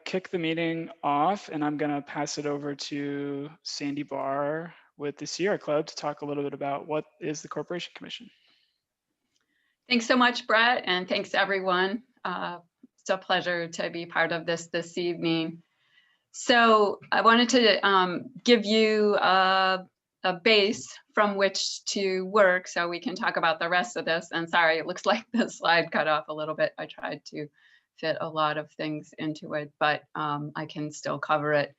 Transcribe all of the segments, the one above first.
kick the meeting off, and I'm going to pass it over to Sandy Barr with the Sierra Club to talk a little bit about what is the Corporation Commission. Thanks so much, Brett, and thanks everyone. It's a pleasure to be part of this evening. So I wanted to give you a base from which to work so we can talk about the rest of this. And sorry, it looks like the slide cut off a little bit. I tried to fit a lot of things into it, but I can still cover it.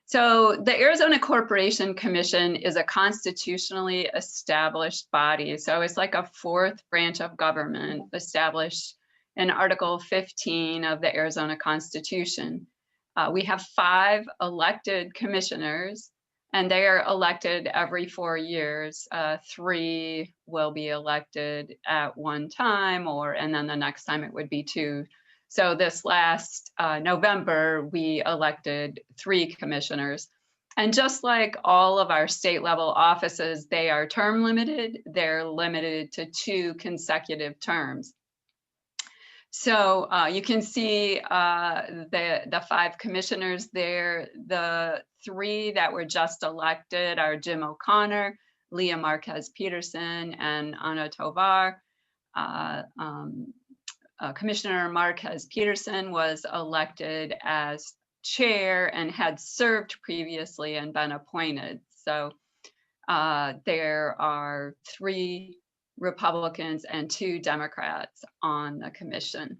So the Arizona Corporation Commission is a constitutionally established body. So it's like a fourth branch of government established in Article 15 of the Arizona Constitution. We have 5 elected commissioners, and they are elected every 4 years. 3 will be elected at one time, and then the next time it would be 2. So this last November, we elected 3 commissioners. And just like all of our state level offices, they are term limited. They're limited to 2 consecutive terms. So you can see the 5 commissioners there. The 3 that were just elected are Jim O'Connor, Leah Marquez Peterson, and Ana Tovar. Commissioner Marquez Peterson was elected as chair and had served previously and been appointed. So there are 3 Republicans and 2 Democrats on the commission.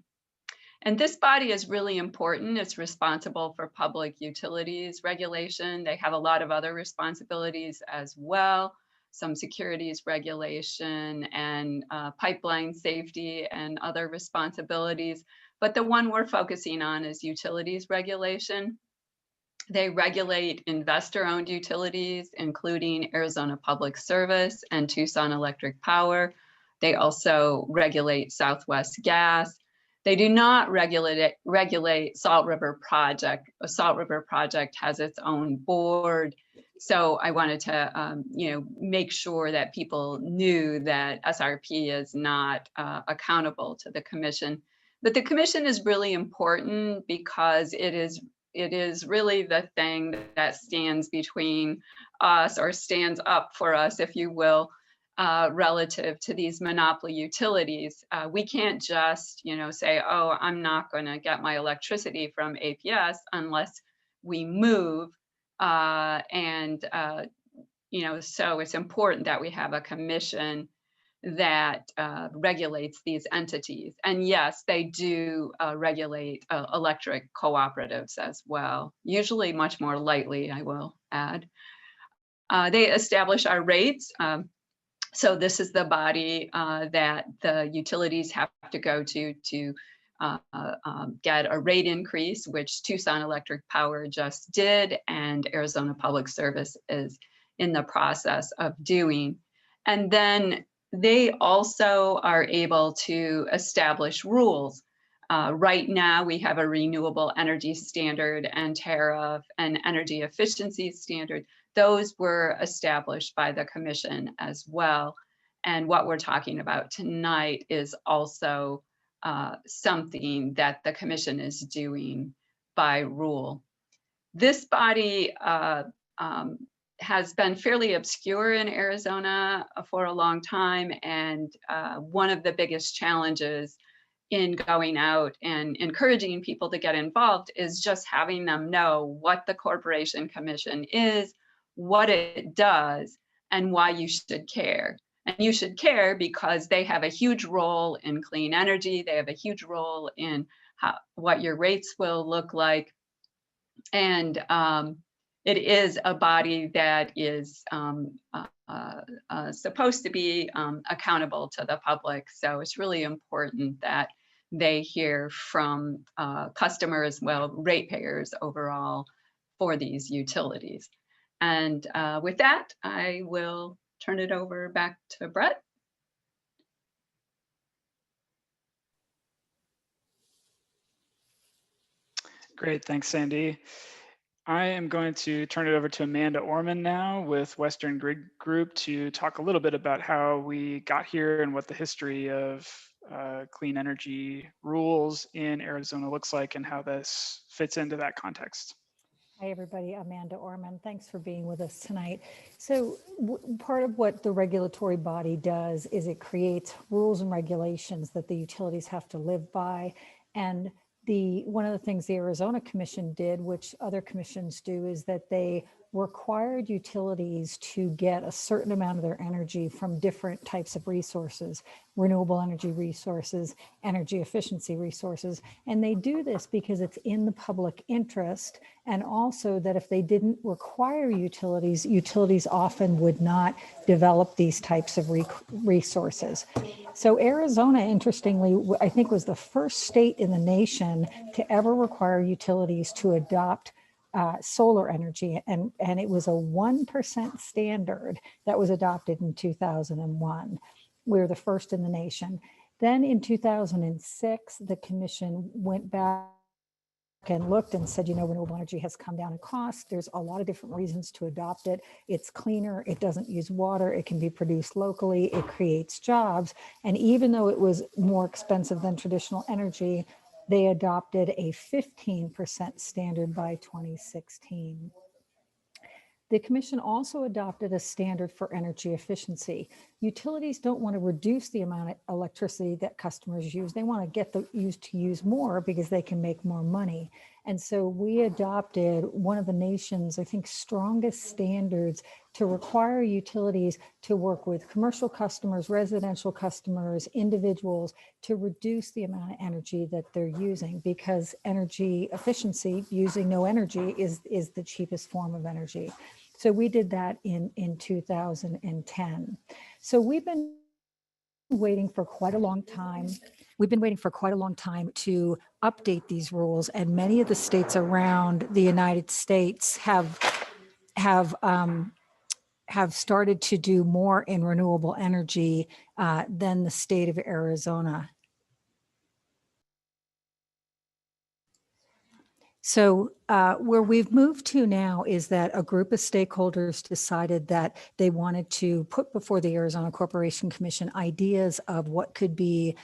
And this body is really important. It's responsible for public utilities regulation. They have a lot of other responsibilities as well, some securities regulation and pipeline safety and other responsibilities. But the one we're focusing on is utilities regulation. They regulate investor-owned utilities, including Arizona Public Service and Tucson Electric Power. They also regulate Southwest Gas. They do not regulate Salt River Project. Salt River Project has its own board. So I wanted to, make sure that people knew that SRP is not accountable to the commission. But the commission is really important because it is really the thing that stands between us, or stands up for us, if you will, relative to these monopoly utilities. We can't just, say, oh, I'm not going to get my electricity from APS unless we move. So it's important that we have a commission that regulates these entities. And yes, they do regulate electric cooperatives as well, usually much more lightly, I will add. They establish our rates. So this is the body that the utilities have to go to get a rate increase, which Tucson Electric Power just did, and Arizona Public Service is in the process of doing. And then they also are able to establish rules. Right now, we have a renewable energy standard and tariff and energy efficiency standard. Those were established by the commission as well. And what we're talking about tonight is also something that the commission is doing by rule. This body has been fairly obscure in Arizona for a long time. And one of the biggest challenges in going out and encouraging people to get involved is just having them know what the Corporation Commission is, what it does, and why you should care. And you should care because they have a huge role in clean energy. They have a huge role in what your rates will look like. And it is a body that is supposed to be accountable to the public. So it's really important that they hear from customers, well, ratepayers overall for these utilities. And with that, I will turn it over back to Brett. Great, thanks, Sandy. I am going to turn it over to Amanda Orman now with Western Grid Group to talk a little bit about how we got here and what the history of clean energy rules in Arizona looks like and how this fits into that context. Hi, everybody. Amanda Orman. Thanks for being with us tonight. So part of what the regulatory body does is it creates rules and regulations that the utilities have to live by. And one of the things the Arizona Commission did, which other commissions do, is that they required utilities to get a certain amount of their energy from different types of resources, renewable energy resources, energy efficiency resources. And they do this because it's in the public interest. And also that if they didn't require utilities, utilities often would not develop these types of resources. So Arizona, interestingly, I think was the first state in the nation to ever require utilities to adopt solar energy, and it was a 1% standard that was adopted in 2001. We were the first in the nation. Then in 2006, the commission went back and looked and said, renewable energy has come down in cost. There's a lot of different reasons to adopt it. It's cleaner, it doesn't use water, it can be produced locally, it creates jobs. And even though it was more expensive than traditional energy, they adopted a 15% standard by 2016. The commission also adopted a standard for energy efficiency. Utilities don't want to reduce the amount of electricity that customers use. They want to get the use more because they can make more money. And so we adopted one of the nation's, I think, strongest standards to require utilities to work with commercial customers, residential customers, individuals, to reduce the amount of energy that they're using, because energy efficiency, using no energy, is the cheapest form of energy. So we did that in 2010. So we've been waiting for quite a long time. We've been waiting for quite a long time to update these rules, and many of the states around the United States have started to do more in renewable energy than the state of Arizona. So where we've moved to now is that a group of stakeholders decided that they wanted to put before the Arizona Corporation Commission ideas of what could be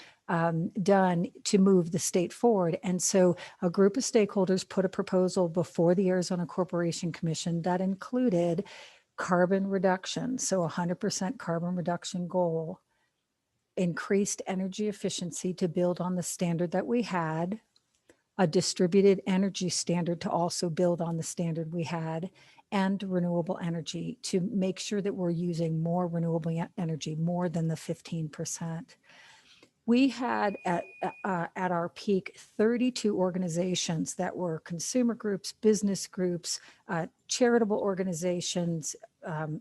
done to move the state forward. And so a group of stakeholders put a proposal before the Arizona Corporation Commission that included carbon reduction, so 100% carbon reduction goal, increased energy efficiency to build on the standard that we had, a distributed energy standard to also build on the standard we had, and renewable energy to make sure that we're using more renewable energy, more than the 15%. We had at our peak 32 organizations that were consumer groups, business groups, charitable organizations,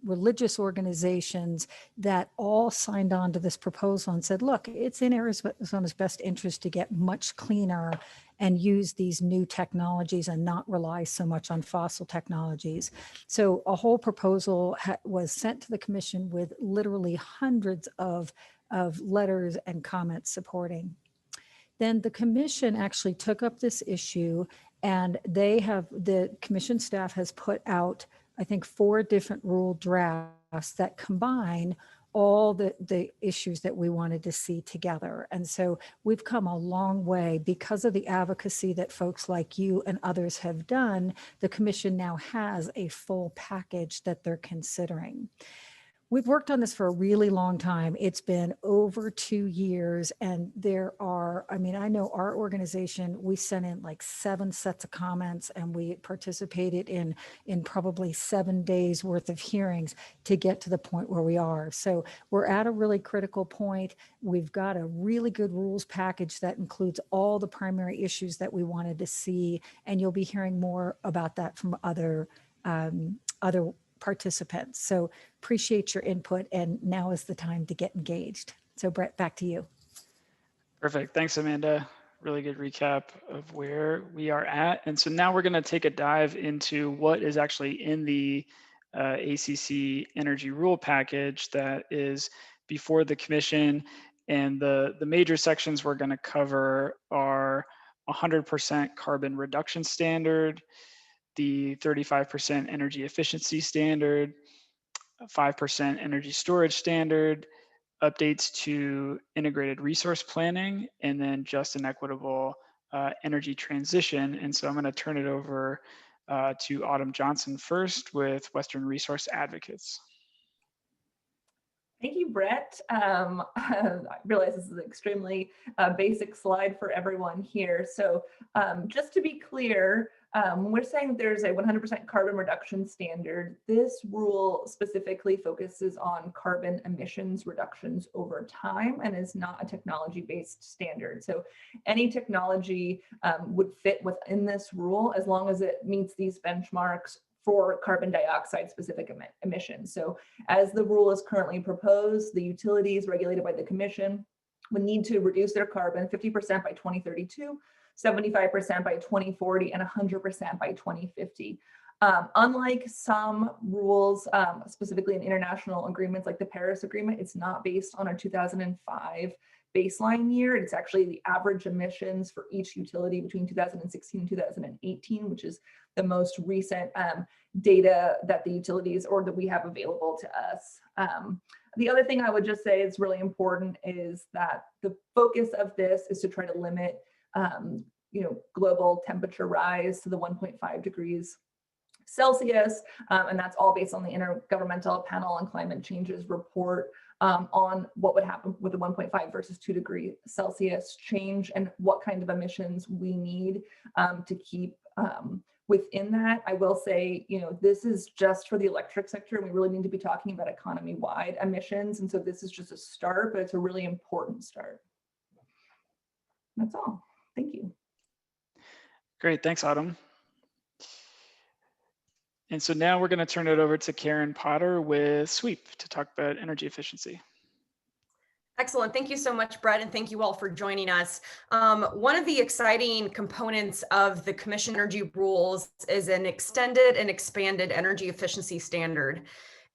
religious organizations that all signed on to this proposal and said, look, it's in Arizona's best interest to get much cleaner and use these new technologies and not rely so much on fossil technologies. So a whole proposal was sent to the commission with literally hundreds of letters and comments supporting. Then the commission actually took up this issue, and the commission staff has put out, I think, 4 different rule drafts that combine all the issues that we wanted to see together. And so we've come a long way because of the advocacy that folks like you and others have done. The commission now has a full package that they're considering. We've worked on this for a really long time. It's been over 2 years, and I know our organization, we sent in like 7 sets of comments, and we participated in probably 7 days worth of hearings to get to the point where we are. So we're at a really critical point. We've got a really good rules package that includes all the primary issues that we wanted to see, and you'll be hearing more about that from other participants. So appreciate your input, and now is the time to get engaged. So Brett, back to you. Perfect. Thanks, Amanda. Really good recap of where we are at. And so now we're going to take a dive into what is actually in the ACC energy rule package that is before the commission. And the major sections we're going to cover are 100% carbon reduction standard, the 35% energy efficiency standard, 5% energy storage standard, updates to integrated resource planning, and then just an equitable energy transition. And so I'm going to turn it over to Autumn Johnson first with Western Resource Advocates. Thank you, Brett. I realize this is an extremely basic slide for everyone here. So just to be clear, when we're saying there's a 100% carbon reduction standard, this rule specifically focuses on carbon emissions reductions over time and is not a technology-based standard. So any technology would fit within this rule as long as it meets these benchmarks for carbon dioxide specific emissions. So as the rule is currently proposed, the utilities regulated by the commission would need to reduce their carbon 50% by 2032, 75% by 2040, and 100% by 2050. Unlike some rules, specifically in international agreements like the Paris Agreement, it's not based on a 2005 baseline year. It's actually the average emissions for each utility between 2016 and 2018, which is the most recent data that the utilities or that we have available to us. The other thing I would just say is really important is that the focus of this is to try to limit global temperature rise to the 1.5 degrees Celsius, and that's all based on the Intergovernmental Panel on Climate Change's report on what would happen with the 1.5 versus 2 degree Celsius change and what kind of emissions we need to keep within that. I will say, this is just for the electric sector, and we really need to be talking about economy-wide emissions. And so this is just a start, but it's a really important start. That's all. Thank you. Great, thanks, Autumn. And so now we're going to turn it over to Karen Potter with SWEEP to talk about energy efficiency. Excellent. Thank you so much, Brett, and thank you all for joining us. One of the exciting components of the Commission Energy Rules is an extended and expanded energy efficiency standard.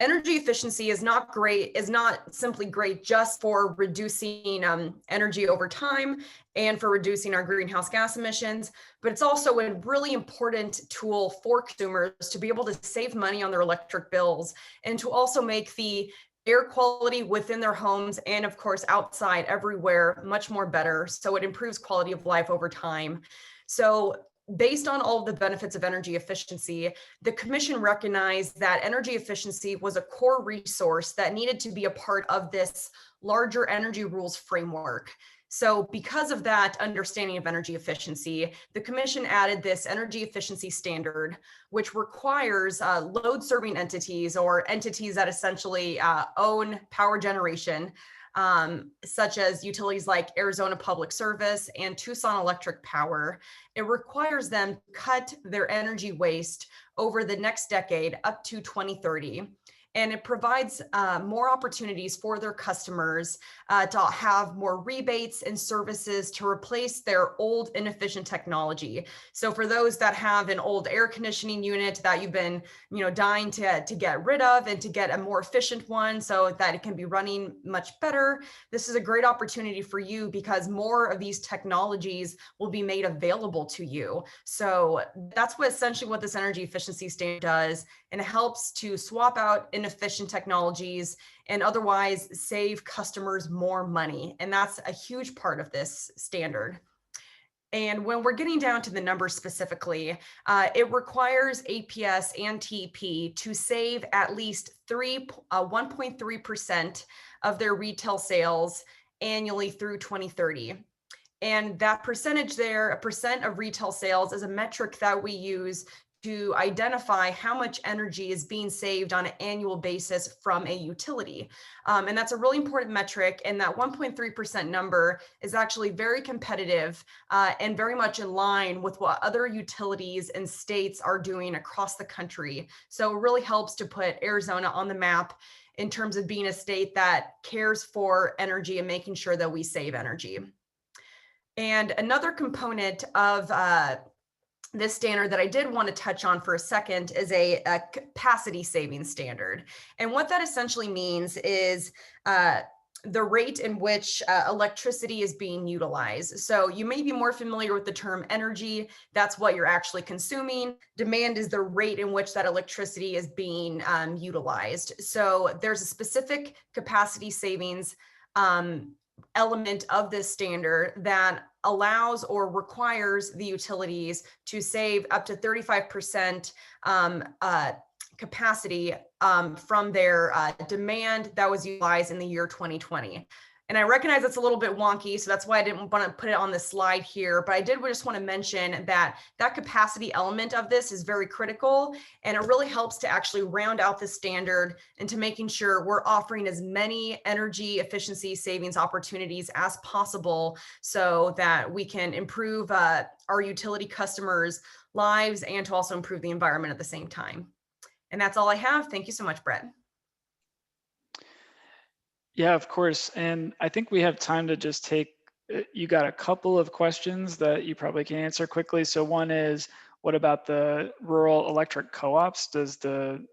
Energy efficiency is not simply great just for reducing energy over time and for reducing our greenhouse gas emissions, but it's also a really important tool for consumers to be able to save money on their electric bills and to also make the air quality within their homes and of course outside everywhere much more better. So it improves quality of life over time. So based on all of the benefits of energy efficiency, the Commission recognized that energy efficiency was a core resource that needed to be a part of this larger energy rules framework. So because of that understanding of energy efficiency, the Commission added this energy efficiency standard, which requires load serving entities or entities that essentially own power generation, such as utilities like Arizona Public Service and Tucson Electric Power. It requires them to cut their energy waste over the next decade up to 2030. And it provides more opportunities for their customers to have more rebates and services to replace their old inefficient technology. So for those that have an old air conditioning unit that you've been dying to get rid of and to get a more efficient one so that it can be running much better, this is a great opportunity for you because more of these technologies will be made available to you. So that's essentially what this energy efficiency standard does, and it helps to swap out inefficient technologies and otherwise save customers more money. And that's a huge part of this standard. And when we're getting down to the numbers specifically, it requires APS and TP to save at least 1.3% of their retail sales annually through 2030. And that percentage there, a percent of retail sales, is a metric that we use to identify how much energy is being saved on an annual basis from a utility. And that's a really important metric. And that 1.3% number is actually very competitive and very much in line with what other utilities and states are doing across the country. So it really helps to put Arizona on the map in terms of being a state that cares for energy and making sure that we save energy. And another component of this standard that I did want to touch on for a second is a capacity saving standard. And what that essentially means is the rate in which electricity is being utilized. So you may be more familiar with the term energy. That's what you're actually consuming. Demand is the rate in which that electricity is being utilized. So there's a specific capacity savings element of this standard that allows or requires the utilities to save up to 35% capacity from their demand that was utilized in the year 2020. And I recognize it's a little bit wonky, so that's why I didn't want to put it on the slide here, but I did just want to mention that that capacity element of this is very critical, and it really helps to actually round out the standard into making sure we're offering as many energy efficiency savings opportunities as possible so that we can improve our utility customers' lives and to also improve the environment at the same time. And that's all I have. Thank you so much, Brett. Yeah, of course. And I think we have time to just take, you got a couple of questions that you probably can answer quickly. So one is, what about the rural electric co-ops? Does the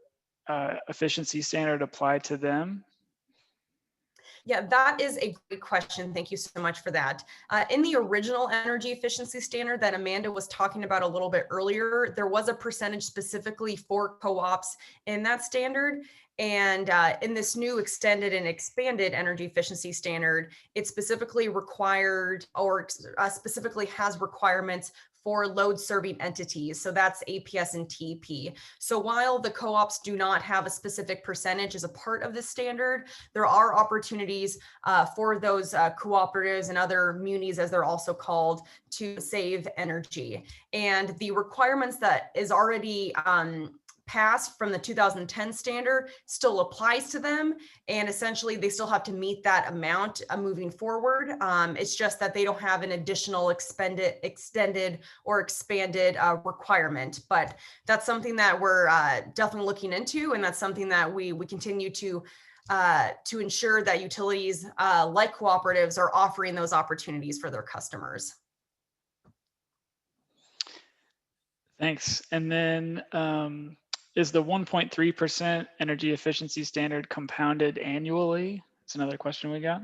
efficiency standard apply to them? Yeah, that is a great question. Thank you so much for that. In the original energy efficiency standard that Amanda was talking about a little bit earlier, there was a percentage specifically for co-ops in that standard. And in this new extended and expanded energy efficiency standard, it specifically required or specifically has requirements for load serving entities. So that's APS and TP. So while the co-ops do not have a specific percentage as a part of the standard, there are opportunities for those cooperatives and other munis, as they're also called, to save energy. And the requirements that is already passed from the 2010 standard still applies to them, and essentially they still have to meet that amount moving forward. It's just that they don't have an additional extended or expanded requirement, but that's something that we're definitely looking into, and that's something that we continue to ensure that utilities like cooperatives are offering those opportunities for their customers. Thanks. And then is the 1.3% energy efficiency standard compounded annually? That's another question we got.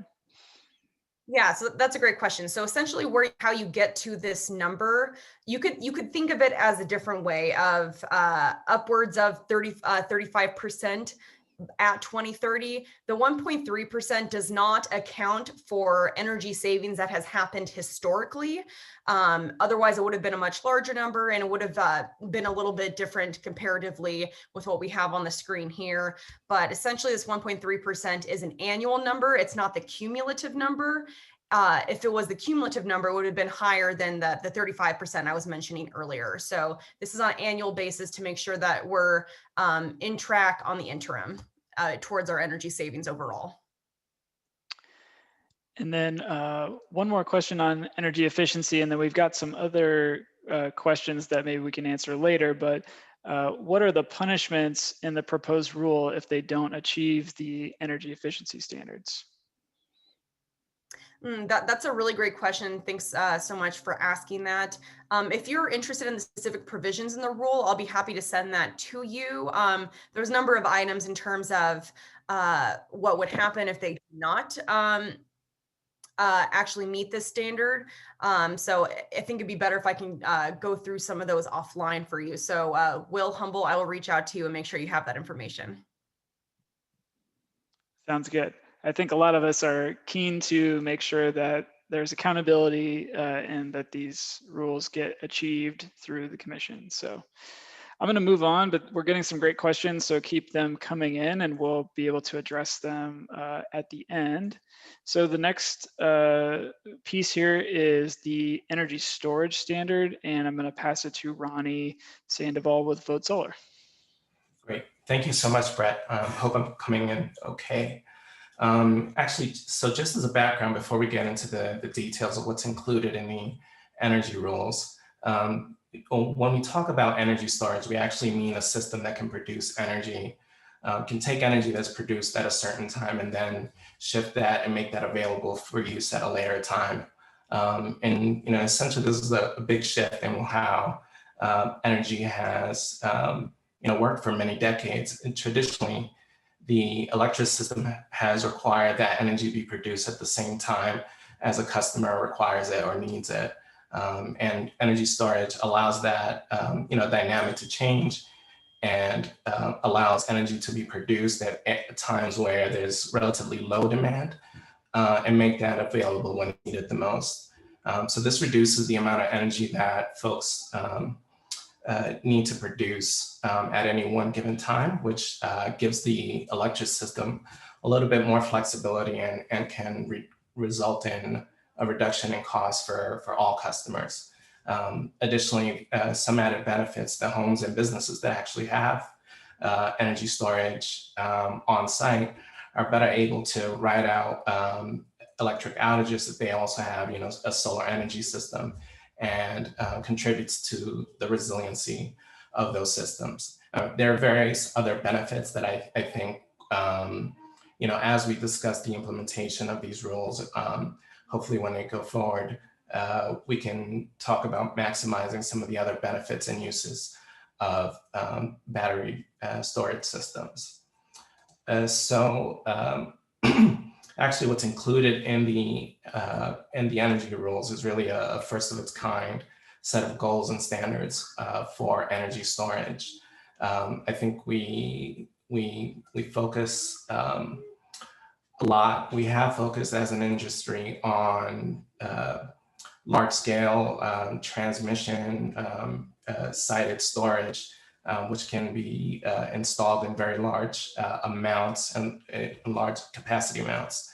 Yeah, so that's a great question. So essentially how you get to this number, you could think of it as a different way of upwards of 35% at 2030. The 1.3% does not account for energy savings that has happened historically. Otherwise, it would have been a much larger number, and it would have been a little bit different comparatively with what we have on the screen here. But essentially, this 1.3% is an annual number. It's not the cumulative number. If it was the cumulative number, it would have been higher than the 35% I was mentioning earlier. So this is on an annual basis to make sure that we're in track on the interim towards our energy savings overall. And then one more question on energy efficiency, and then we've got some other questions that maybe we can answer later, but what are the punishments in the proposed rule if they don't achieve the energy efficiency standards? That's a really great question. Thanks so much for asking that. If you're interested in the specific provisions in the rule, I'll be happy to send that to you. There's a number of items in terms of what would happen if they do not actually meet this standard. So I think it'd be better if I can go through some of those offline for you. So Will Humble, I will reach out to you and make sure you have that information. Sounds good. I think a lot of us are keen to make sure that there's accountability and that these rules get achieved through the commission. So I'm going to move on, but we're getting some great questions, so keep them coming in and we'll be able to address them at the end. So the next piece here is the energy storage standard, and I'm going to pass it to Ronnie Sandoval with Vote Solar. Great. Thank you so much, Brett. Hope I'm coming in okay. Actually, so just as a background, before we get into the details of what's included in the energy rules, when we talk about energy storage, we actually mean a system that can produce energy, can take energy that's produced at a certain time and then shift that and make that available for use at a later time. And essentially, this is a big shift in how energy has worked for many decades. And traditionally, the electric system has required that energy be produced at the same time as a customer requires it or needs it. And energy storage allows that dynamic to change and allows energy to be produced at times where there's relatively low demand and make that available when needed the most. So this reduces the amount of energy that folks need to produce at any one given time, which gives the electric system a little bit more flexibility and can result in a reduction in cost for all customers. Additionally, some added benefits that homes and businesses that actually have energy storage on site are better able to ride out electric outages if they also have, a solar energy system, and contributes to the resiliency of those systems. There are various other benefits that I think, as we discuss the implementation of these rules, hopefully when they go forward, we can talk about maximizing some of the other benefits and uses of battery storage systems. Actually, what's included in the energy rules is really a first of its kind set of goals and standards for energy storage. I think we focus a lot. We have focused as an industry on large scale transmission sited storage, which can be installed in very large amounts and large capacity amounts.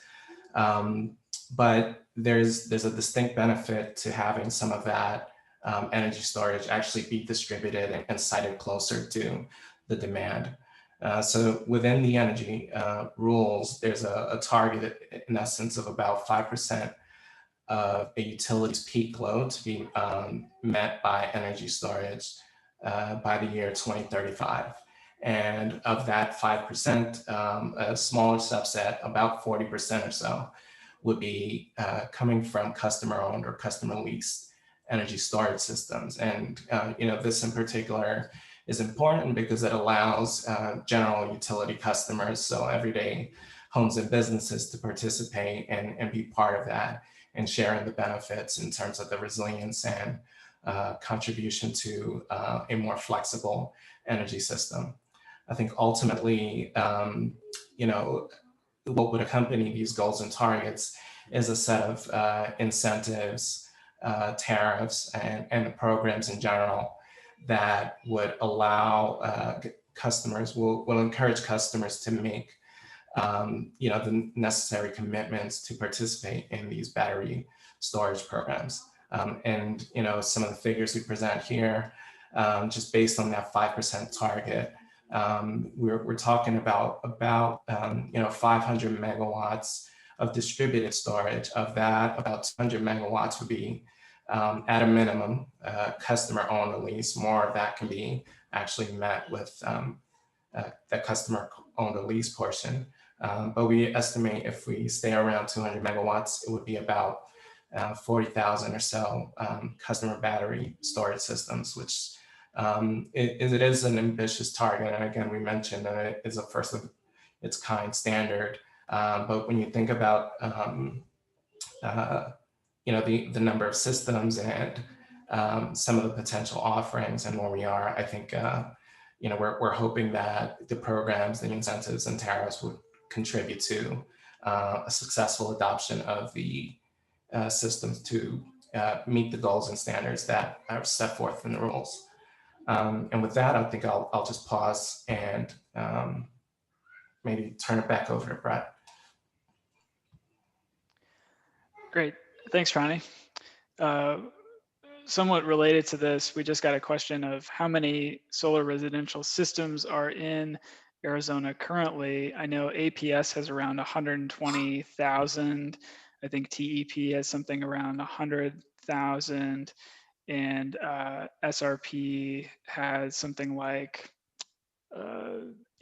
But there's a distinct benefit to having some of that energy storage actually be distributed and sited closer to the demand. So within the energy rules, there's a target in essence of about 5% of a utility's peak load to be met by energy storage by the year 2035. And of that 5%, a smaller subset, about 40% or so, would be coming from customer-owned or customer-leased energy storage systems. And this in particular is important because it allows general utility customers, so everyday homes and businesses, to participate and be part of that and sharing the benefits in terms of the resilience and contribution to a more flexible energy system. I think ultimately, what would accompany these goals and targets is a set of incentives, tariffs, and programs in general that would allow customers, will encourage customers to make the necessary commitments to participate in these battery storage programs. And some of the figures we present here, just based on that 5% target, we're talking about 500 megawatts of distributed storage. Of that, about 200 megawatts would be at a minimum customer owned or lease. More of that can be actually met with the customer owned or lease portion. But we estimate if we stay around 200 megawatts, it would be about 40,000 or so customer battery storage systems, which it is an ambitious target. And again, we mentioned that it is a first of its kind standard. But when you think about the number of systems and some of the potential offerings and where we are, I think we're hoping that the programs, the incentives, and tariffs would contribute to a successful adoption of the systems to meet the goals and standards that are set forth in the rules. And with that, I think I'll just pause and maybe turn it back over to Brett. Great, thanks, Ronnie. Somewhat related to this, we just got a question of how many solar residential systems are in Arizona currently. I know APS has around 120,000. I think TEP has something around 100,000. And SRP has something like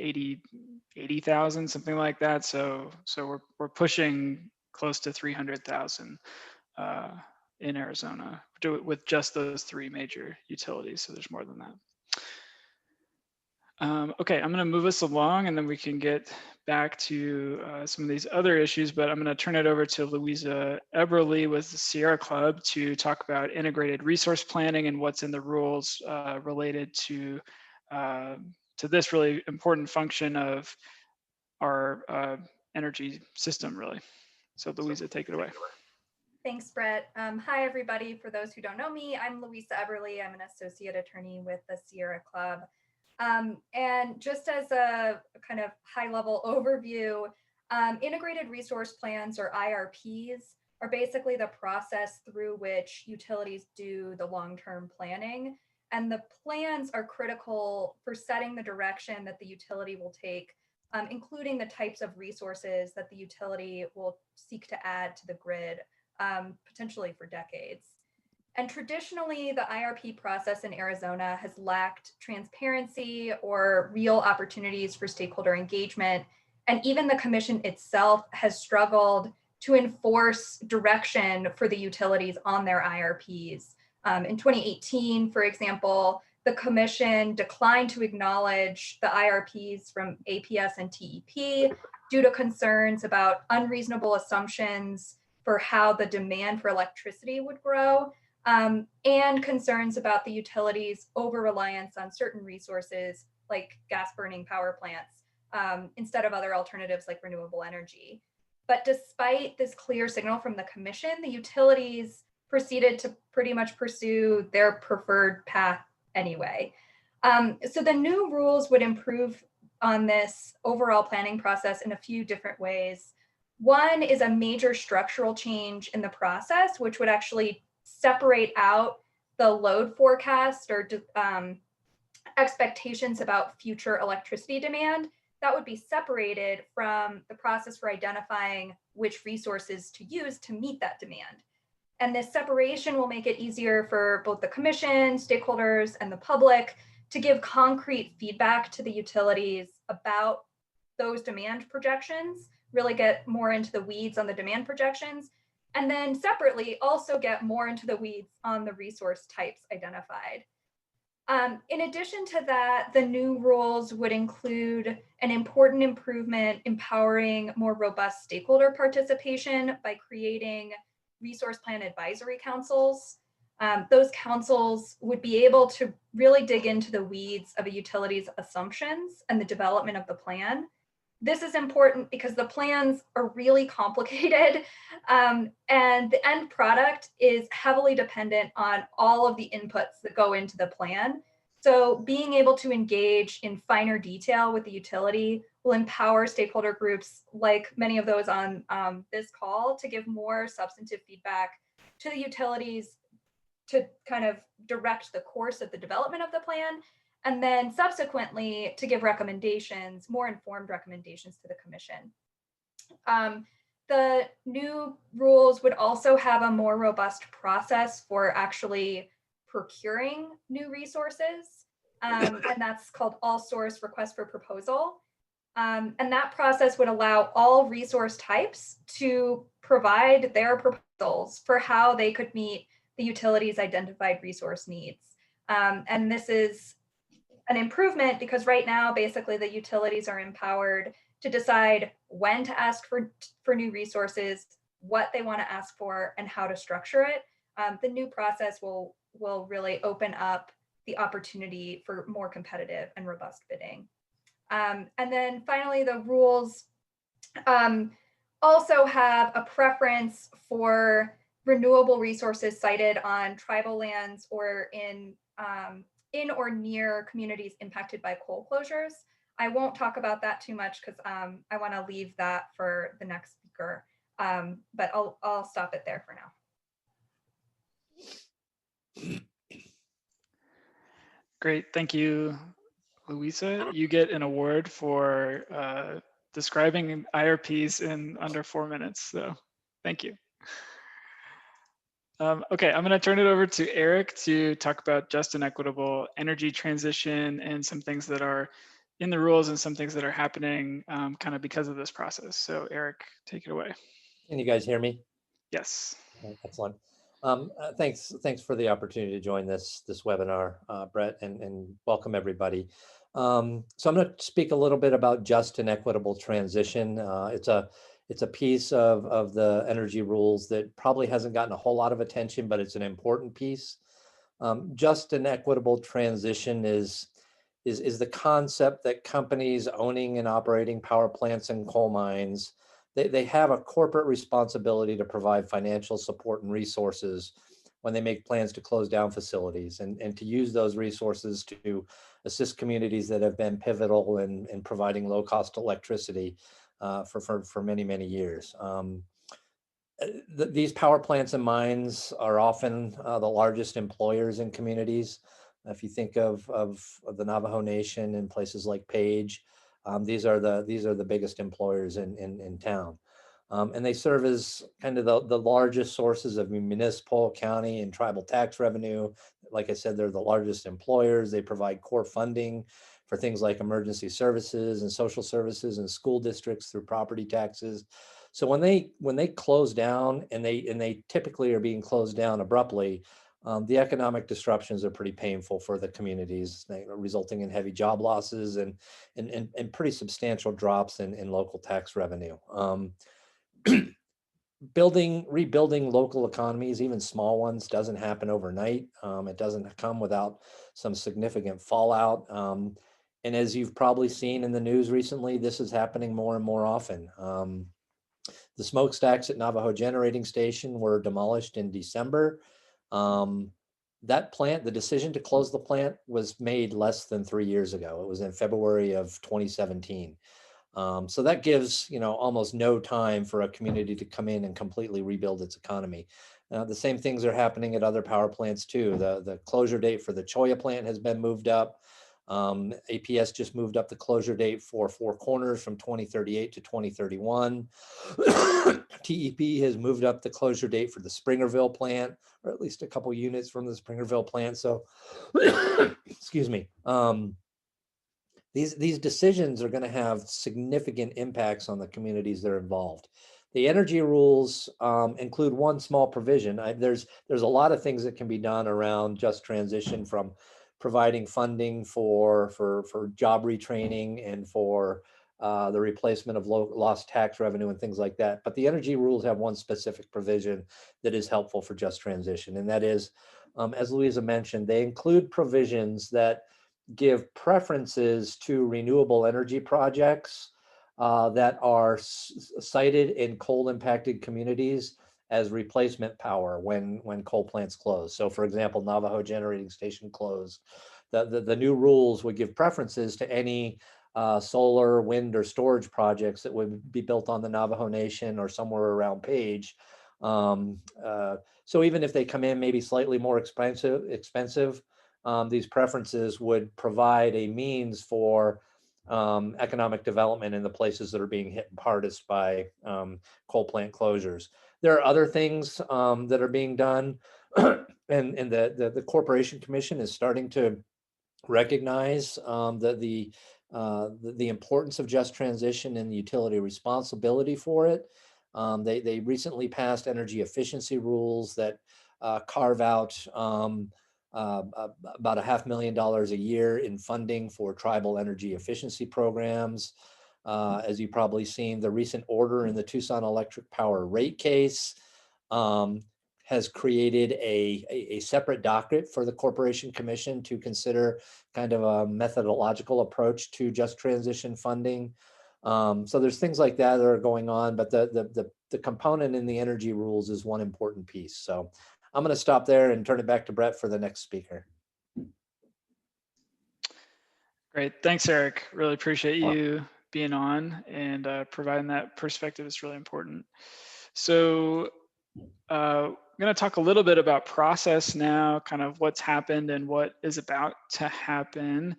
80,000, something like that. So we're pushing close to 300,000 in Arizona with just those three major utilities. So there's more than that. Okay, I'm going to move us along, and then we can get back to some of these other issues, but I'm going to turn it over to Louisa Eberly with the Sierra Club to talk about integrated resource planning and what's in the rules related to this really important function of our energy system, really. So Louisa, take it away. Thanks, Brett. Hi, everybody. For those who don't know me, I'm Louisa Eberly. I'm an associate attorney with the Sierra Club. And just as a kind of high-level overview, integrated resource plans, or IRPs, are basically the process through which utilities do the long-term planning. And the plans are critical for setting the direction that the utility will take, including the types of resources that the utility will seek to add to the grid, potentially for decades. And traditionally, the IRP process in Arizona has lacked transparency or real opportunities for stakeholder engagement. And even the commission itself has struggled to enforce direction for the utilities on their IRPs. In 2018, for example, the commission declined to acknowledge the IRPs from APS and TEP due to concerns about unreasonable assumptions for how the demand for electricity would grow, and concerns about the utilities' over-reliance on certain resources like gas-burning power plants, instead of other alternatives like renewable energy. But despite this clear signal from the commission, the utilities proceeded to pretty much pursue their preferred path anyway. So the new rules would improve on this overall planning process in a few different ways. One is a major structural change in the process, which would actually separate out the load forecast or expectations about future electricity demand. That would be separated from the process for identifying which resources to use to meet that demand. And this separation will make it easier for both the commission, stakeholders, and the public to give concrete feedback to the utilities about those demand projections, really get more into the weeds on the demand projections, and then separately also get more into the weeds on the resource types identified. In addition to that, the new rules would include an important improvement empowering more robust stakeholder participation by creating resource plan advisory councils. Those councils would be able to really dig into the weeds of a utility's assumptions and the development of the plan. This is important because the plans are really complicated, and the end product is heavily dependent on all of the inputs that go into the plan. So being able to engage in finer detail with the utility will empower stakeholder groups, like many of those on this call, to give more substantive feedback to the utilities to kind of direct the course of the development of the plan, and then subsequently to give recommendations, more informed recommendations to the commission. The new rules would also have a more robust process for actually procuring new resources, and that's called all source request for proposal. And that process would allow all resource types to provide their proposals for how they could meet the utility's identified resource needs. And this is an improvement because right now, basically, the utilities are empowered to decide when to ask for new resources, what they want to ask for, and how to structure it. The new process will really open up the opportunity for more competitive and robust bidding. And then finally, the rules also have a preference for renewable resources sited on tribal lands or in or near communities impacted by coal closures. I won't talk about that too much because I want to leave that for the next speaker, but I'll stop it there for now. Great, thank you, Louisa. You get an award for describing IRPs in under 4 minutes, so thank you. Okay, I'm going to turn it over to Eric to talk about just and equitable energy transition and some things that are in the rules and some things that are happening kind of because of this process. So Eric, take it away. Can you guys hear me? Yes. Excellent. Thanks for the opportunity to join this webinar, Brett, and welcome everybody. So I'm going to speak a little bit about just and equitable transition. It's a piece of the energy rules that probably hasn't gotten a whole lot of attention, but it's an important piece. Just and equitable transition is the concept that companies owning and operating power plants and coal mines they have a corporate responsibility to provide financial support and resources when they make plans to close down facilities, and to use those resources to assist communities that have been pivotal in providing low-cost electricity for many, many years. These power plants and mines are often the largest employers in communities. If you think of the Navajo Nation and places like Page, these are the biggest employers in town. And they serve as kind of the largest sources of municipal, county, and tribal tax revenue. Like I said, they're the largest employers. They provide core funding for things like emergency services and social services and school districts through property taxes. So when they close down, and they typically are being closed down abruptly, the economic disruptions are pretty painful for the communities, resulting in heavy job losses and pretty substantial drops in local tax revenue. Rebuilding local economies, even small ones, doesn't happen overnight. It doesn't come without some significant fallout. And as you've probably seen in the news recently, this is happening more and more often. The smokestacks at Navajo Generating Station were demolished in December. That plant, the decision to close the plant was made less than 3 years ago. It was in February of 2017. So that gives, almost no time for a community to come in and completely rebuild its economy. The same things are happening at other power plants too. The closure date for the Cholla plant has been moved up. APS just moved up the closure date for Four Corners from 2038 to 2031. TEP has moved up the closure date for the Springerville plant, or at least a couple units from the Springerville plant. So, excuse me. These decisions are going to have significant impacts on the communities that are involved. The energy rules include one small provision. There's a lot of things that can be done around just transition, from providing funding for job retraining and for the replacement of lost tax revenue and things like that. But the energy rules have one specific provision that is helpful for just transition, and that is, as Louisa mentioned, they include provisions that give preferences to renewable energy projects that are cited in coal impacted communities as replacement power when coal plants close. So for example, Navajo Generating Station closed. The new rules would give preferences to any solar, wind, or storage projects that would be built on the Navajo Nation or somewhere around Page. So even if they come in maybe slightly more expensive, these preferences would provide a means for economic development in the places that are being hit hardest by coal plant closures. There are other things that are being done, and the Corporation Commission is starting to recognize the importance of just transition and the utility responsibility for it. They recently passed energy efficiency rules that carve out about $500,000 a year in funding for tribal energy efficiency programs. As you've probably seen, the recent order in the Tucson Electric Power rate case has created a separate docket for the Corporation Commission to consider kind of a methodological approach to just transition funding. So there's things like that are going on, but the component in the energy rules is one important piece. So I'm going to stop there and turn it back to Brett for the next speaker. Great. Thanks, Eric. Really appreciate you being on and providing that perspective. Is really important. So I'm going to talk a little bit about process now, kind of what's happened and what is about to happen.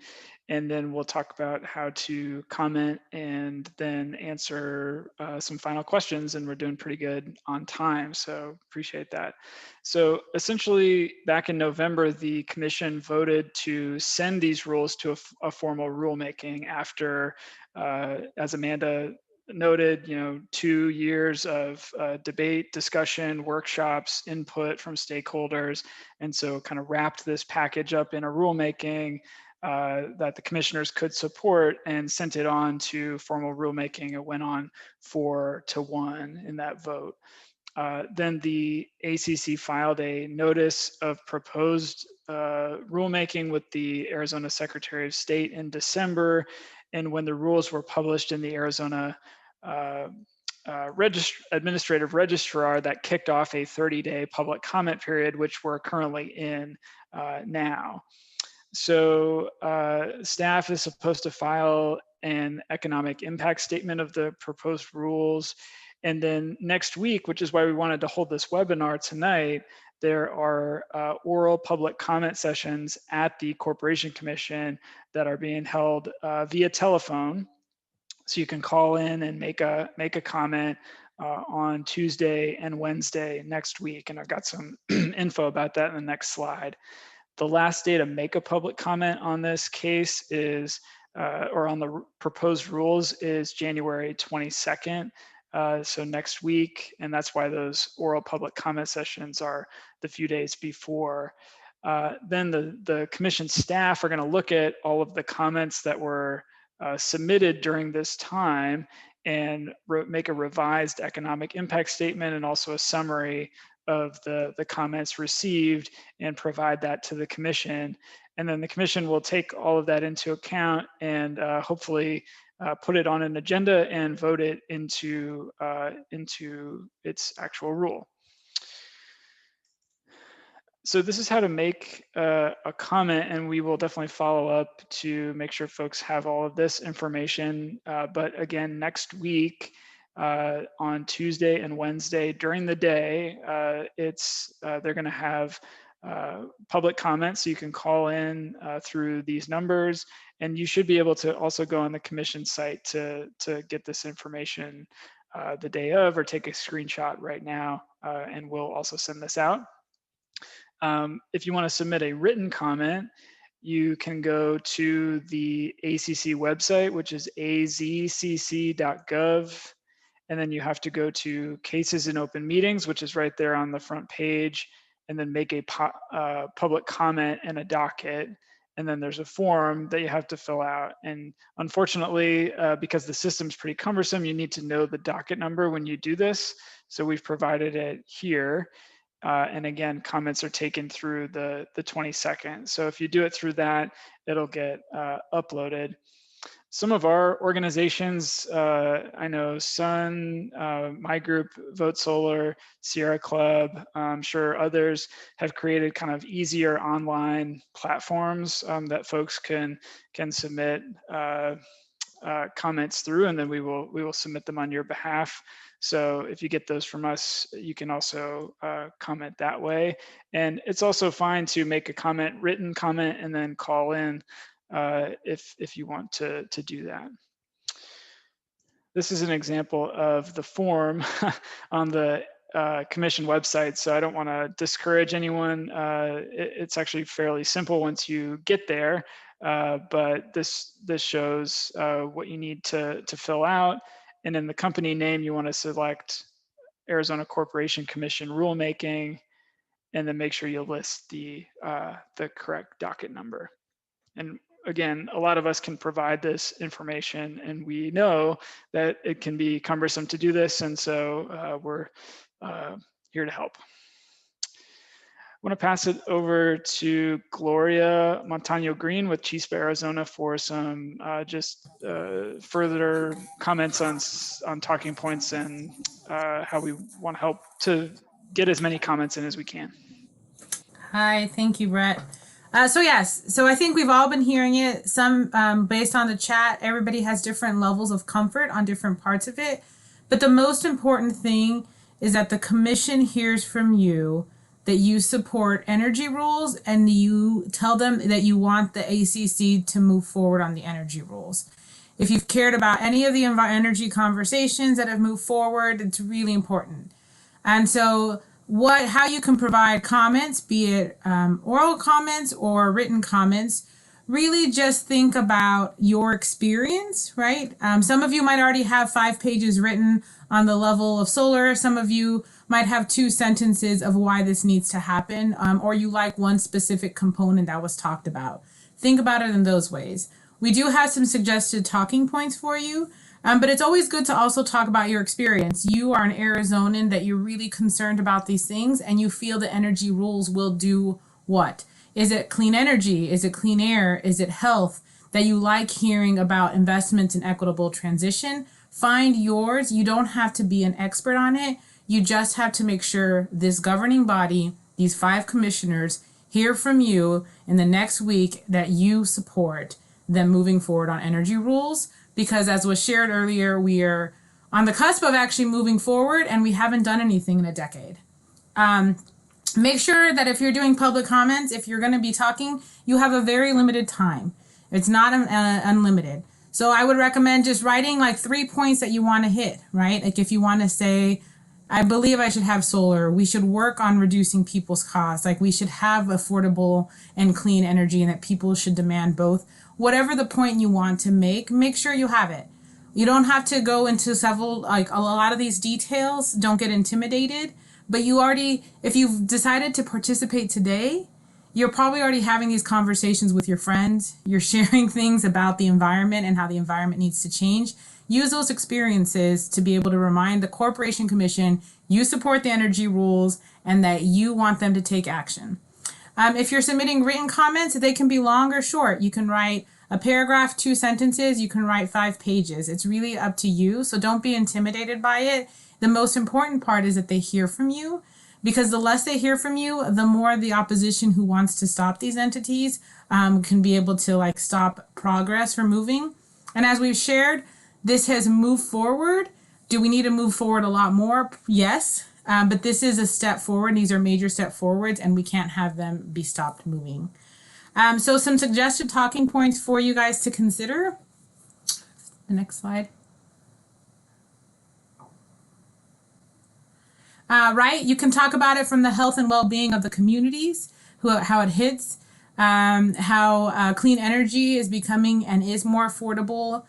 And then we'll talk about how to comment and then answer some final questions. And we're doing pretty good on time, so appreciate that. So essentially, back in November, the commission voted to send these rules to a formal rulemaking after, as Amanda noted, 2 years of debate, discussion, workshops, input from stakeholders, and so kind of wrapped this package up in a rulemaking that the commissioners could support and sent it on to formal rulemaking. It went on 4-1 in that vote. Then the ACC filed a notice of proposed rulemaking with the Arizona Secretary of State in December. And when the rules were published in the Arizona administrative registrar that kicked off a 30-day public comment period, which we're currently in now. So staff is supposed to file an economic impact statement of the proposed rules. And then next week, which is why we wanted to hold this webinar tonight, there are oral public comment sessions at the Corporation Commission that are being held via telephone. So you can call in and make a comment on Tuesday and Wednesday next week. And I've got some info about that in the next slide. The last day to make a public comment on this case is, or on the proposed rules, is January 22nd. So next week, and that's why those oral public comment sessions are the few days before. Then the commission staff are going to look at all of the comments that were submitted during this time and make a revised economic impact statement and also a summary of the comments received and provide that to the commission. And then the commission will take all of that into account and hopefully put it on an agenda and vote it into its actual rule. So this is how to make a comment, and we will definitely follow up to make sure folks have all of this information. But again, next week on Tuesday and Wednesday during the day, they're going to have public comments, so you can call in through these numbers, and you should be able to also go on the commission site to get this information the day of, or take a screenshot right now, and we'll also send this out. If you want to submit a written comment, you can go to the ACC website, which is azcc.gov, and then you have to go to Cases in Open Meetings, which is right there on the front page, and then make a public comment and a docket. And then there's a form that you have to fill out. And unfortunately, because the system's pretty cumbersome, you need to know the docket number when you do this. So we've provided it here. And again, comments are taken through the 22nd. So if you do it through that, it'll get uploaded. Some of our organizations, I know Sun, my group, Vote Solar, Sierra Club, I'm sure others have created kind of easier online platforms that folks can submit comments through, and then we will submit them on your behalf. So if you get those from us, you can also comment that way. And it's also fine to make a written comment, and then call in if you want to do that. This is an example of the form on the commission website, so I don't want to discourage anyone. It's actually fairly simple once you get there, but this shows what you need to fill out. And in the company name, you want to select Arizona Corporation Commission rulemaking, and then make sure you list the correct docket number. And again, a lot of us can provide this information, and we know that it can be cumbersome to do this, and so we're here to help. I want to pass it over to Gloria Montano Green with Chispa, Arizona, for some just further comments on talking points and how we want to help to get as many comments in as we can. Hi, thank you, Brett. So yes, so I think we've all been hearing it. Some based on the chat, everybody has different levels of comfort on different parts of it. But the most important thing is that the commission hears from you that you support energy rules, and you tell them that you want the ACC to move forward on the energy rules. If you've cared about any of the energy conversations that have moved forward, it's really important. And so how you can provide comments, be it oral comments or written comments, really just think about your experience, right? Some of you might already have 5 pages written on the level of solar. Some of you might have 2 sentences of why this needs to happen, or you like one specific component that was talked about. Think about it in those ways. We do have some suggested talking points for you, but it's always good to also talk about your experience. You are an Arizonan that you're really concerned about these things, and you feel the energy rules will do what? Is it clean energy? Is it clean air? Is it health? That you like hearing about investments in equitable transition Find yours. You don't have to be an expert on it. You just have to make sure this governing body, these 5 commissioners, hear from you in the next week that you support them moving forward on energy rules. Because as was shared earlier, we are on the cusp of actually moving forward and we haven't done anything in a decade. Make sure that if you're doing public comments, if you're going to be talking, you have a very limited time. It's not unlimited. So I would recommend just writing like 3 points that you want to hit, right? Like if you want to say, I believe I should have solar. We should work on reducing people's costs. Like we should have affordable and clean energy and that people should demand both. Whatever the point you want to make sure you have it. You don't have to go into several, like a lot of these details. Don't get intimidated. But you already, if you've decided to participate today, you're probably already having these conversations with your friends. You're sharing things about the environment and how the environment needs to change. Use those experiences to be able to remind the Corporation Commission you support the energy rules and that you want them to take action. If you're submitting written comments, they can be long or short. You can write a paragraph, 2 sentences. You can write 5 pages. It's really up to you. So don't be intimidated by it. The most important part is that they hear from you, because the less they hear from you, the more the opposition who wants to stop these entities can be able to like stop progress from moving. And as we've shared, this has moved forward. Do we need to move forward a lot more? Yes, but this is a step forward. These are major step forwards and we can't have them be stopped moving. So some suggested talking points for you guys to consider. The next slide. Right, you can talk about it from the health and well-being of the communities, how it hits, how clean energy is becoming and is more affordable,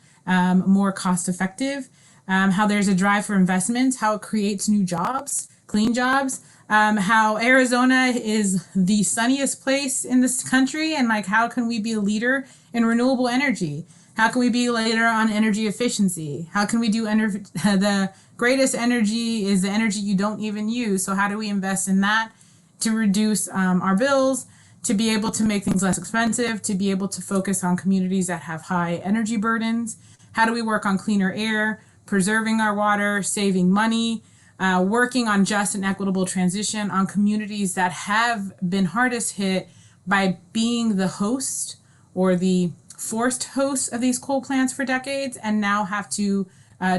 more cost-effective, how there's a drive for investment, how it creates new jobs, clean jobs, how Arizona is the sunniest place in this country, and like how can we be a leader in renewable energy? How can we be a leader on energy efficiency? How can we do the greatest energy is the energy you don't even use. So how do we invest in that to reduce our bills, to be able to make things less expensive, to be able to focus on communities that have high energy burdens? How do we work on cleaner air, preserving our water, saving money, working on just and equitable transition on communities that have been hardest hit by being the host or the forced host of these coal plants for decades and now have to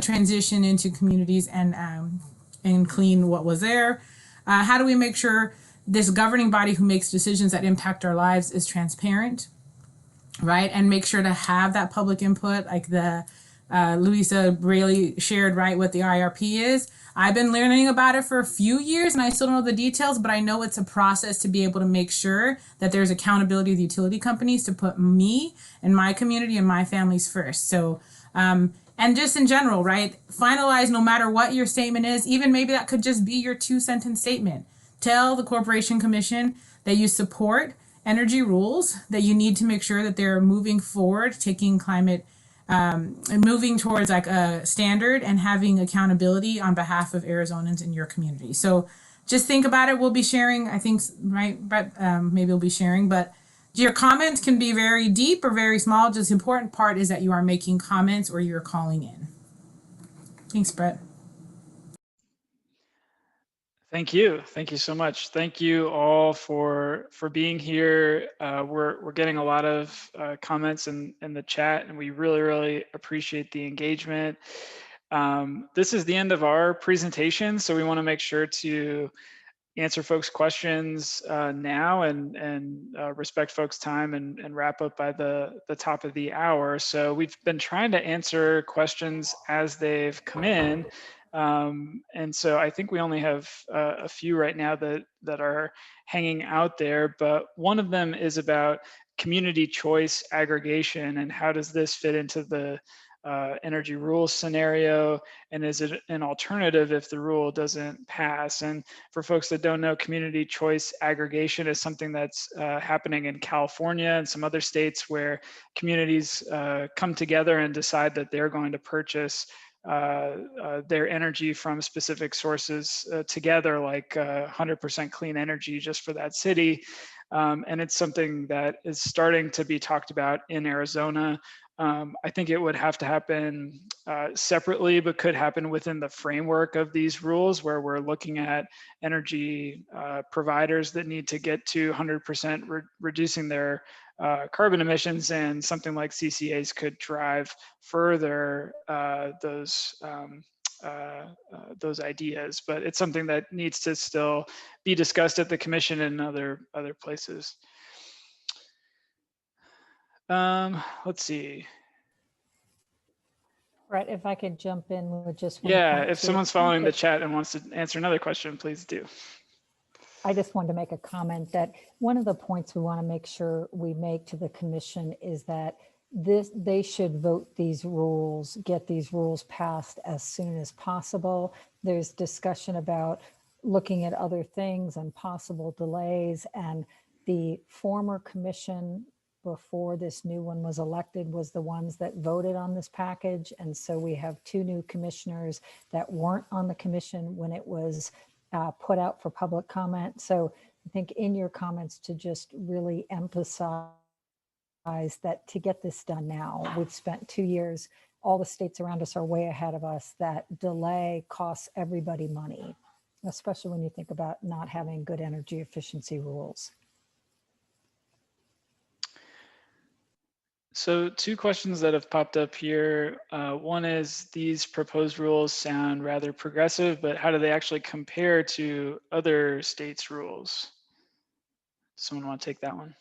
transition into communities and clean what was there. How do we make sure this governing body who makes decisions that impact our lives is transparent, right? And make sure to have that public input, like the Louisa really shared, right, what the IRP is. I've been learning about it for a few years and I still don't know the details, but I know it's a process to be able to make sure that there's accountability of the utility companies to put me and my community and my families first. So, and just in general, right, finalize no matter what your statement is, even maybe that could just be your 2-sentence statement. Tell the Corporation Commission that you support energy rules, that you need to make sure that they're moving forward, taking climate and moving towards like a standard and having accountability on behalf of Arizonans in your community. So just think about it. We'll be sharing, I think, right, Brett, maybe we'll be sharing, but your comments can be very deep or very small. Just the important part is that you are making comments or you're calling in. Thanks, Brett. Thank you. Thank you so much. Thank you all for being here. We're getting a lot of comments in the chat, and we really appreciate the engagement. This is the end of our presentation, so we want to make sure to answer folks' questions now and respect folks' time and wrap up by the top of the hour. So we've been trying to answer questions as they've come in. And so I think we only have a few right now that are hanging out there, but one of them is about community choice aggregation and how does this fit into the energy rules scenario, and is it an alternative if the rule doesn't pass? And for folks that don't know, community choice aggregation is something that's happening in California and some other states where communities come together and decide that they're going to purchase their energy from specific sources together, like 100% clean energy just for that city. And it's something that is starting to be talked about in Arizona. I think it would have to happen separately, but could happen within the framework of these rules, where we're looking at energy providers that need to get to 100% reducing their carbon emissions, and something like CCAs could drive further those ideas. But it's something that needs to still be discussed at the commission and other places. Let's see. Brett, if I could jump in with just one Yeah, point if too. someone's following the chat and wants to answer another question, please do. I just wanted to make a comment that one of the points we want to make sure we make to the commission is that they should vote these rules, get these rules passed as soon as possible. There's discussion about looking at other things and possible delays, and the former commission before this new one was elected was the ones that voted on this package. And so we have two new commissioners that weren't on the commission when it was put out for public comment. So I think in your comments to just really emphasize that to get this done now, we've spent 2 years, all the states around us are way ahead of us. That delay costs everybody money, especially when you think about not having good energy efficiency rules. So 2 questions that have popped up here. One is, these proposed rules sound rather progressive, but how do they actually compare to other states' rules? Someone want to take that one?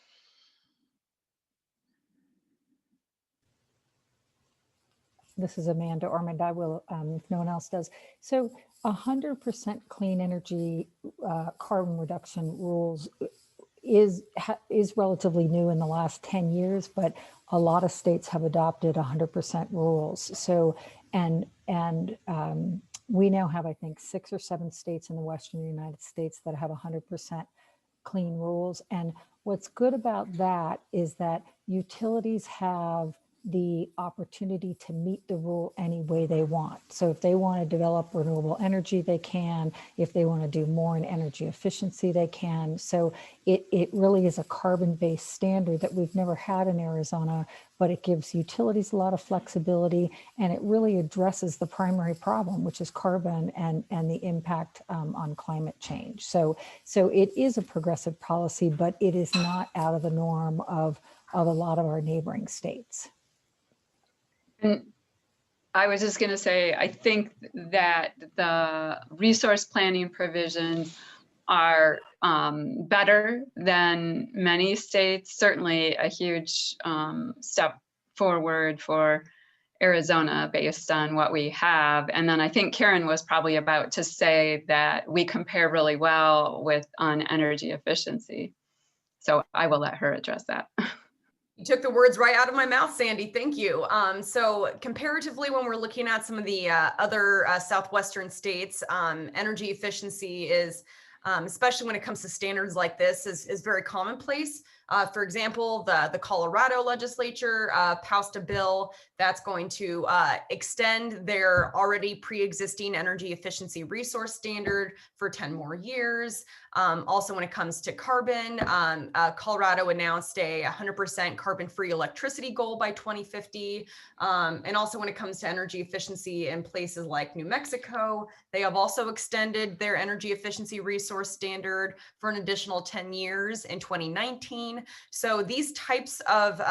This is Amanda Ormond. I will, if no one else does. So 100% clean energy carbon reduction rules is relatively new in the last 10 years, but a lot of states have adopted 100% rules. So, and we now have, I think, 6 or 7 states in the Western United States that have 100% clean rules. And what's good about that is that utilities have the opportunity to meet the rule any way they want. So if they want to develop renewable energy, they can. If they want to do more in energy efficiency, they can. So it really is a carbon-based standard that we've never had in Arizona, but it gives utilities a lot of flexibility, and it really addresses the primary problem, which is carbon and the impact on climate change. So it is a progressive policy, but it is not out of the norm of a lot of our neighboring states. And I was just going to say, I think that the resource planning provisions are better than many states, certainly a huge step forward for Arizona based on what we have. And then I think Karen was probably about to say that we compare really well on energy efficiency. So I will let her address that. You took the words right out of my mouth, Sandy. Thank you. So comparatively, when we're looking at some of the other Southwestern states, energy efficiency is, especially when it comes to standards like this, is very commonplace. For example, the Colorado legislature passed a bill that's going to extend their already pre-existing energy efficiency resource standard for 10 more years. Also, when it comes to carbon, Colorado announced a 100% carbon-free electricity goal by 2050. And also when it comes to energy efficiency in places like New Mexico, they have also extended their energy efficiency resource standard for an additional 10 years in 2019. So these types of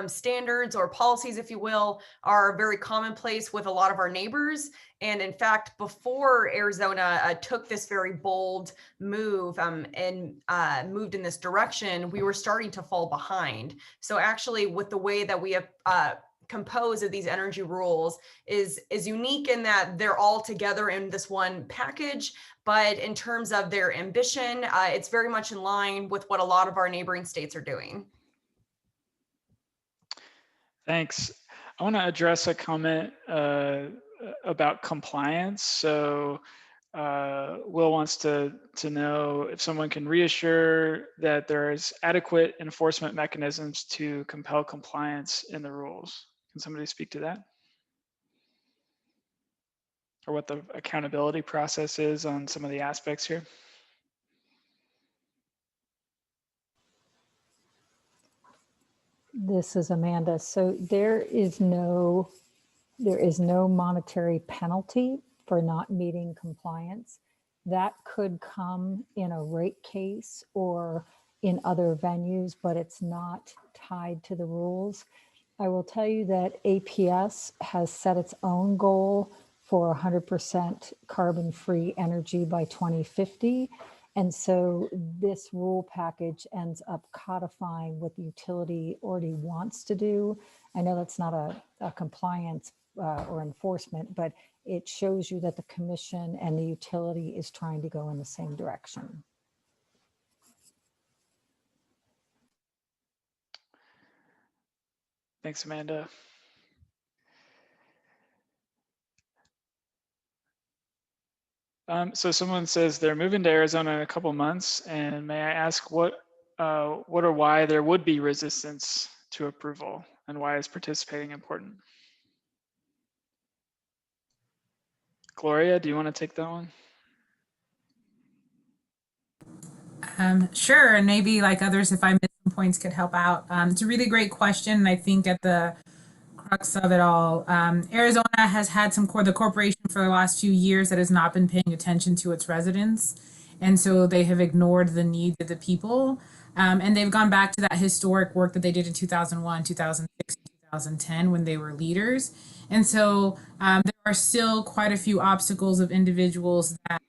standards or policies, if you will, are very commonplace with a lot of our neighbors. And in fact, before Arizona took this very bold move and moved in this direction, we were starting to fall behind. So actually, with the way that we have composed of these energy rules is unique in that they're all together in this one package. But in terms of their ambition, it's very much in line with what a lot of our neighboring states are doing. Thanks. I want to address a comment about compliance. So Will wants to know if someone can reassure that there's adequate enforcement mechanisms to compel compliance in the rules. Can somebody speak to that? or what the accountability process is on some of the aspects here? This is Amanda. So there is no monetary penalty for not meeting compliance. That could come in a rate case or in other venues, but it's not tied to the rules. I will tell you that APS has set its own goal for 100% carbon-free energy by 2050. And so this rule package ends up codifying what the utility already wants to do. I know that's not a compliance or enforcement, but it shows you that the commission and the utility is trying to go in the same direction. Thanks, Amanda. So someone says they're moving to Arizona in a couple months, and may I ask what or why there would be resistance to approval, and why is participating important? Gloria, do you want to take that one? Sure, and maybe like others, if I miss some points, could help out. It's a really great question, and I think at the crux of it all, Arizona has had the corporation for the last few years that has not been paying attention to its residents, and so they have ignored the needs of the people, and they've gone back to that historic work that they did in 2001, 2006, 2010 when they were leaders, and so there are still quite a few obstacles of individuals that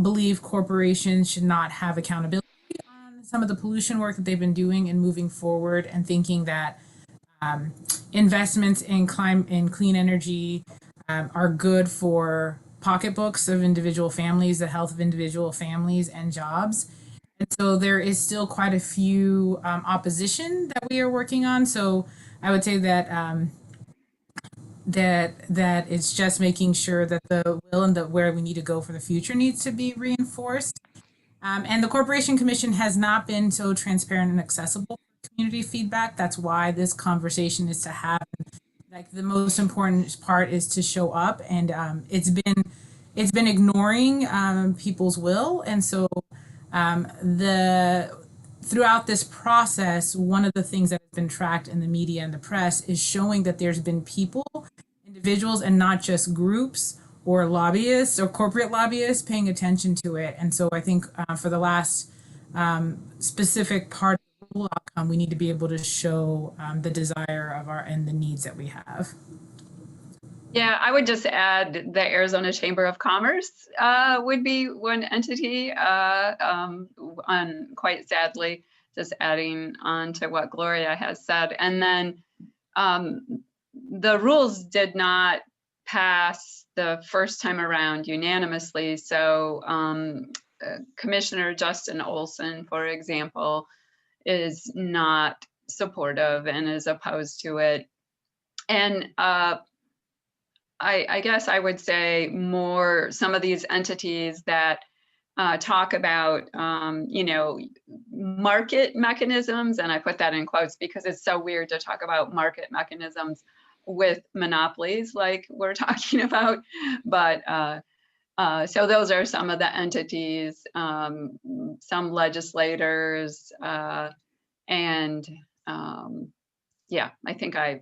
believe corporations should not have accountability on some of the pollution work that they've been doing and moving forward, and thinking that investments in clean energy are good for pocketbooks of individual families, the health of individual families and jobs. And so there is still quite a few opposition that we are working on. So I would say that that it's just making sure that the will and the where we need to go for the future needs to be reinforced. And the Corporation Commission has not been so transparent and accessible for community feedback. That's why this conversation is to have. Like the most important part is to show up, and it's been ignoring people's will, and so throughout this process, one of the things that has been tracked in the media and the press is showing that there's been people, individuals, and not just groups or lobbyists or corporate lobbyists paying attention to it. And so I think for the last specific part of the rule outcome, we need to be able to show the desire of and the needs that we have. Yeah, I would just add the Arizona Chamber of Commerce would be one entity, quite sadly, just adding on to what Gloria has said. And then the rules did not pass the first time around unanimously. So Commissioner Justin Olson, for example, is not supportive and is opposed to it. And I guess I would say some of these entities that talk about, market mechanisms, and I put that in quotes because it's so weird to talk about market mechanisms with monopolies like we're talking about. But so those are some of the entities, some legislators, and yeah, I think I've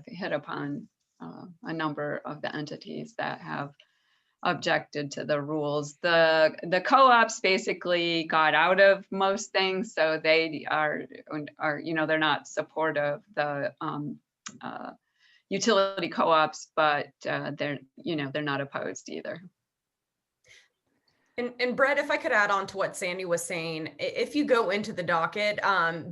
hit upon a number of the entities that have objected to the rules. The co-ops basically got out of most things, so they are they're not supportive. The utility co-ops, but they're not opposed either. And Brett, if I could add on to what Sandy was saying, if you go into the docket,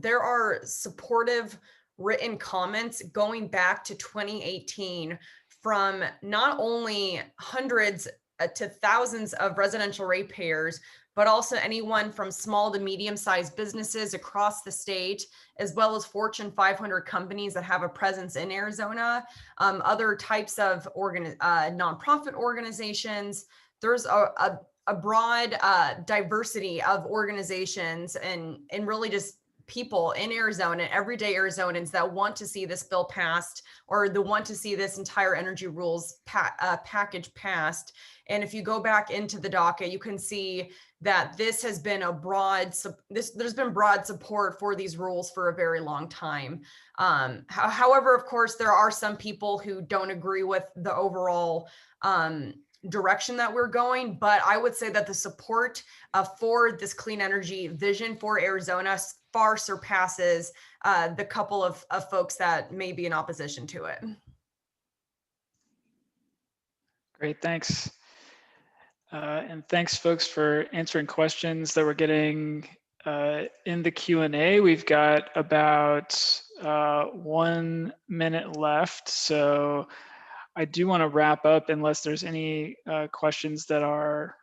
there are supportive written comments going back to 2018 from not only hundreds to thousands of residential ratepayers, but also anyone from small to medium-sized businesses across the state, as well as Fortune 500 companies that have a presence in Arizona, other types of nonprofit organizations. There's a broad diversity of organizations and really just people in Arizona, everyday Arizonans that want to see this bill passed, or the want to see this entire energy rules package passed. And if you go back into the docket, you can see that this has been there's been broad support for these rules for a very long time. However, of course, there are some people who don't agree with the overall direction that we're going, but I would say that the support for this clean energy vision for Arizona far surpasses the couple of folks that may be in opposition to it. Great, thanks. And thanks, folks, for answering questions that we're getting in the Q&A. We've got about 1 minute left, so I do want to wrap up unless there's any questions that are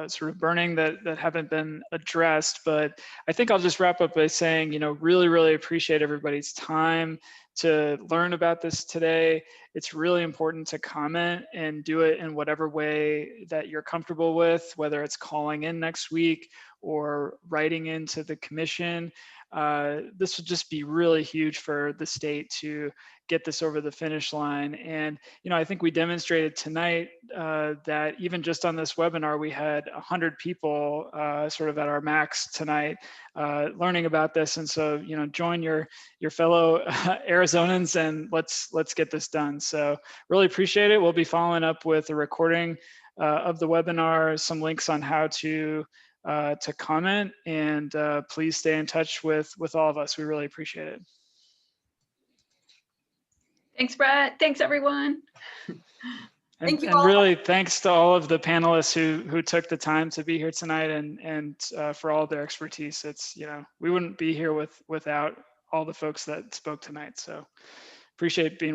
sort of burning that haven't been addressed. But I think I'll just wrap up by saying, really, really appreciate everybody's time to learn about this today. It's really important to comment and do it in whatever way that you're comfortable with, whether it's calling in next week or writing into the commission. This would just be really huge for the state to get this over the finish line. And, I think we demonstrated tonight that even just on this webinar, we had 100 people sort of at our max tonight learning about this. And so, join your fellow Arizonans and let's get this done. So really appreciate it. We'll be following up with a recording of the webinar, some links on how to comment, and please stay in touch with all of us. We really appreciate it. Thanks, Brett. Thanks, everyone. Thank you and all. Really, thanks to all of the panelists who took the time to be here tonight and for all their expertise. It's, we wouldn't be here without all the folks that spoke tonight. So appreciate being